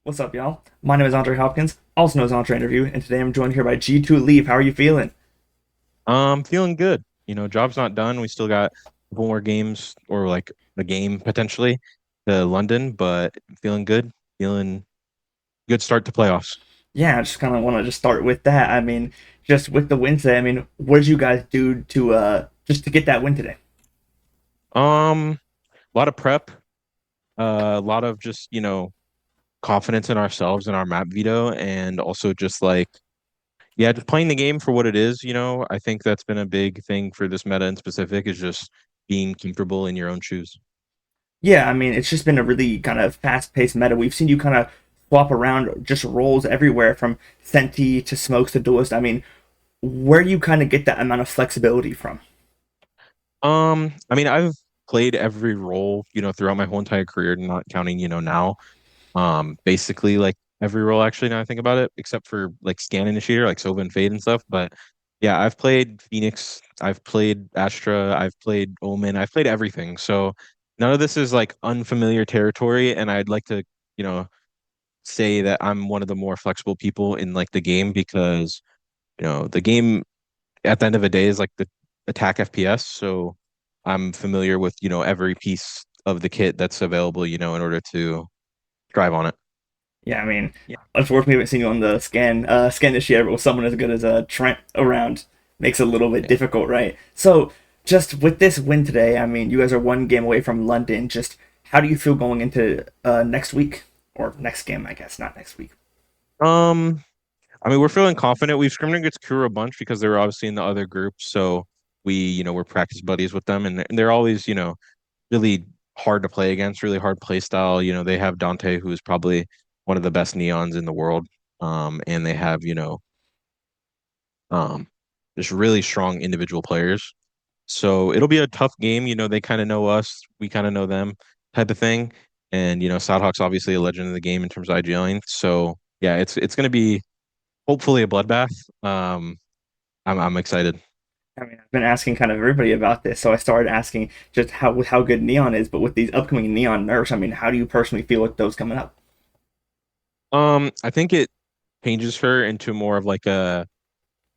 What's up, y'all? My name is Andre Hopkins, also known as Andre Interview, and today I'm joined here by G2 Leaf. How are you feeling? Feeling good. Job's not done. We still got a couple more games or like a game potentially to London, but feeling good. Feeling good start to playoffs. Yeah, I just kind of want to just start with that. Just with the win today. What did you guys do to just to get that win today? A lot of prep, a lot of just, confidence in ourselves and our map veto, and also just like, yeah, just playing the game for what it is. I think that's been a big thing for this meta in specific is just being comfortable in your own shoes. Yeah, it's just been a really kind of fast-paced meta. We've seen you kind of swap around just roles everywhere from Senti to Smokes to Duelist. Where do you kind of get that amount of flexibility from? I've played every role, throughout my whole entire career, not counting, now. Basically like every role actually now I think about it, except for like scan initiator, like Sova and Fade and stuff. But yeah, I've played Phoenix, I've played Astra, I've played Omen, I've played everything. So none of this is like unfamiliar territory, and I'd like to, you know, say that I'm one of the more flexible people in like the game because, the game at the end of the day is like the attack FPS. So I'm familiar with, every piece of the kit that's available, in order to drive on it. Yeah, unfortunately, we haven't seen you on the scan this year, but with someone as good as Trent around, makes it a little bit Yeah. difficult, right? So, just with this win today, you guys are one game away from London. Just how do you feel going into next week or next game? I guess not next week. Um, we're feeling confident. We've scrimmaged against Kura a bunch because they were obviously in the other group. So we're practice buddies with them, and they're always, really hard to play against, really hard play style. They have Dante, who is probably one of the best neons in the world. And they have, um, just really strong individual players. So it'll be a tough game. They kind of know us, we kind of know them, type of thing. And Sadhawk's obviously a legend of the game in terms of IGLing. So yeah, it's going to be hopefully a bloodbath. Um, I'm excited. I've been asking kind of everybody about this, so I started asking just how good Neon is. But with these upcoming Neon nerfs, how do you personally feel with those coming up? I think it changes her into more of like a,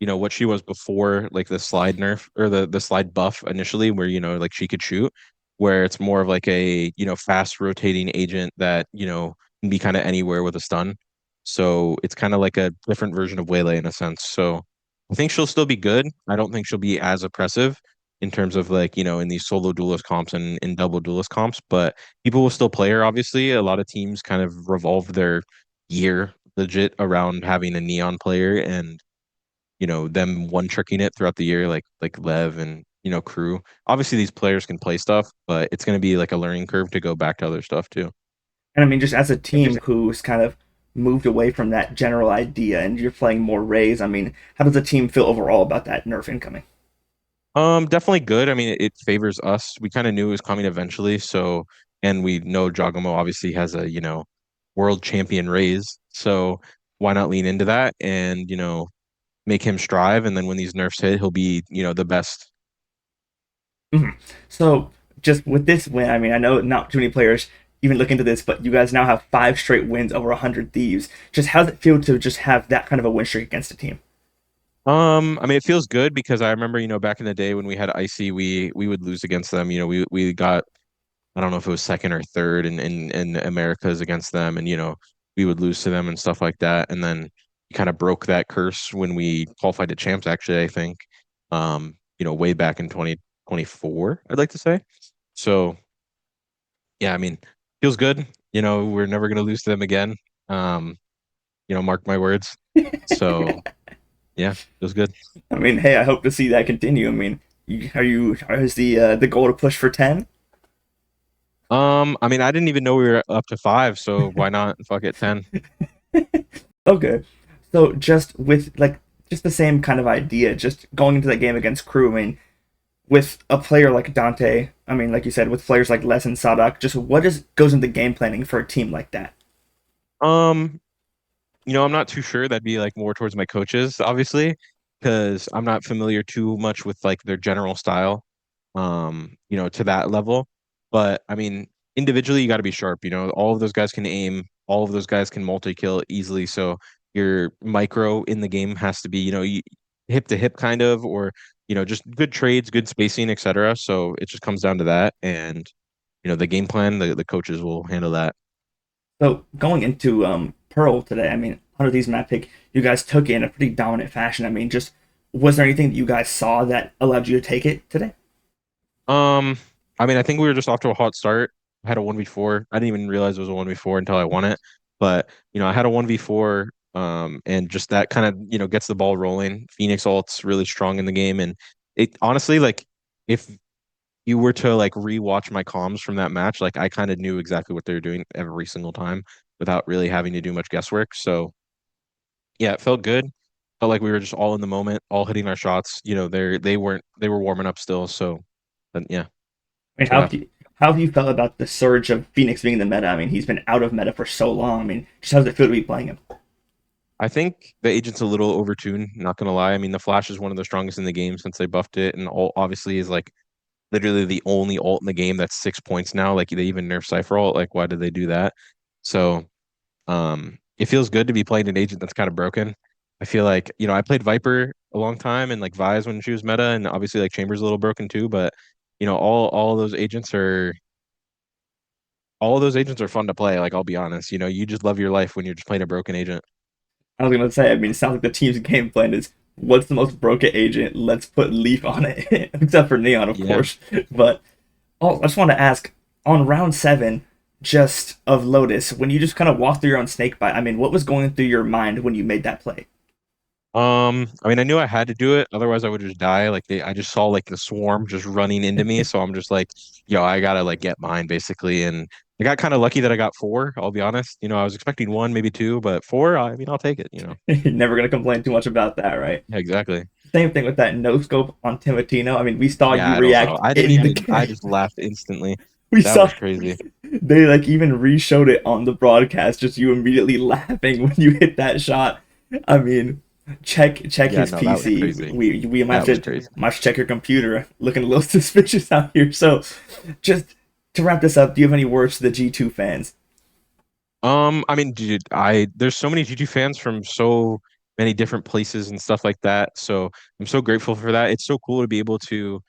what she was before, like the slide nerf or the slide buff initially, where like she could shoot, where it's more of like a fast rotating agent that can be kind of anywhere with a stun. So it's kind of like a different version of Waylay in a sense. So I think she'll still be good. I don't think she'll be as oppressive in terms of like in these solo duelist comps and in double duelist comps, but people will still play her. Obviously, a lot of teams kind of revolve their year legit around having a neon player and them one tricking it throughout the year, like Lev and Crew. Obviously, these players can play stuff, but it's going to be like a learning curve to go back to other stuff too. And just as a And team just who's kind of moved away from that general idea and you're playing more Rays, how does the team feel overall about that nerf incoming? definitely good. It favors us. We kind of knew it was coming eventually, so and we know Jogamo obviously has a world champion raise, so why not lean into that and make him strive, and then when these nerfs hit, he'll be the best. Mhm. So, just with this win, I know not too many players even look into this, but you guys now have five straight wins over 100 Thieves. Just how does it feel to just have that kind of a win streak against a team? It feels good because I remember, back in the day when we had Icy, we would lose against them. We got I don't know if it was second or third in Americas against them, and we would lose to them and stuff like that. And then we kind of broke that curse when we qualified to champs, actually, I think. Way back in 2024, I'd like to say. So yeah, feels good. We're never gonna lose to them again. Um, mark my words. So yeah, feels good. Hey, I hope to see that continue. Is the goal to push for 10? I didn't even know we were up to five, so why not fuck it 10? Okay. So just with just the same kind of idea, just going into that game against Crew, with a player like Dante, like you said, with players like Les and Sadak, just what is goes into game planning for a team like that? Um, I'm not too sure. That'd be like more towards my coaches, obviously, because I'm not familiar too much with like their general style, to that level. But individually, you got to be sharp. All of those guys can aim. all of those guys can multi-kill easily. So your micro in the game has to be, hip to hip kind of, or just good trades, good spacing, etc. So it just comes down to that, and the game plan, the coaches will handle that. So going into Pearl today, I mean, under these map pick, you guys took it in a pretty dominant fashion. I mean, just was there anything that you guys saw that allowed you to take it today? Um, I mean, I think we were just off to a hot start. I had a 1v4. I didn't even realize it was a 1v4 until I won it. But, I had a 1v4, and just that kind of, gets the ball rolling. Phoenix ult's really strong in the game. And it honestly, like, if you were to like rewatch my comms from that match, like I kind of knew exactly what they were doing every single time without really having to do much guesswork. So yeah, it felt good. Felt like we were just all in the moment, all hitting our shots. They were warming up still. So then yeah, I mean, that's what happened. how have you felt about the surge of Phoenix being in the meta? I mean, he's been out of meta for so long. I mean, just how does it feel to be playing him? I think the agent's a little overtuned, not gonna lie. I mean, the Flash is one of the strongest in the game since they buffed it, and obviously is like literally the only ult in the game that's 6 points now. Like they even nerf Cypher ult. Like why did they do that? So it feels good to be playing an agent that's kind of broken. I feel like, I played Viper a long time and like Vise when she was meta, and obviously like Chamber's a little broken too, but all those agents are all of those agents are fun to play. Like I'll be honest, you just love your life when you're just playing a broken agent. I was gonna say, I mean, it sounds like the team's game plan is what's the most broken agent? Let's put Leaf on it, except for Neon, of Yeah. course. But oh, I just want to ask on round seven, just of Lotus, when you just kind of walked through your own snakebite. I mean, what was going through your mind when you made that play? I mean, I knew I had to do it, otherwise I would just die. I just saw like the swarm just running into me, so I'm just like, yo, I gotta like get mine basically. And I got kind of lucky that I got four. I'll be honest. I was expecting one, maybe two, but four. I mean, I'll take it. You're never gonna complain too much about that, right? Yeah, exactly. Same thing with that no scope on Timotino. I mean, we saw Yeah, you I don't know. react I didn't in the even. I game. just laughed instantly. We That saw was crazy. they like even re-showed it on the broadcast, just you immediately laughing when you hit that shot. I mean, check Yeah, his no, that was PC. crazy. We That was crazy. might have to check your computer. Looking a little suspicious out here. So, just to wrap this up, do you have any words to the G2 fans? I mean, dude, I there's so many GG fans from so many different places and stuff like that. So I'm so grateful for that. It's so cool to be able to,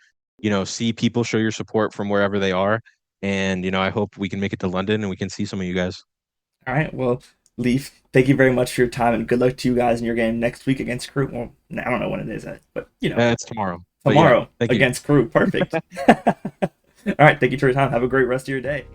see people show your support from wherever they are. And, I hope we can make it to London and we can see some of you guys. All right. Well, Leaf, thank you very much for your time and good luck to you guys in your game next week against Crew. Well, I don't know when it is, but It's tomorrow. But yeah, tomorrow thank you. against Crew. Perfect. All right. Thank you for your time. Have a great rest of your day.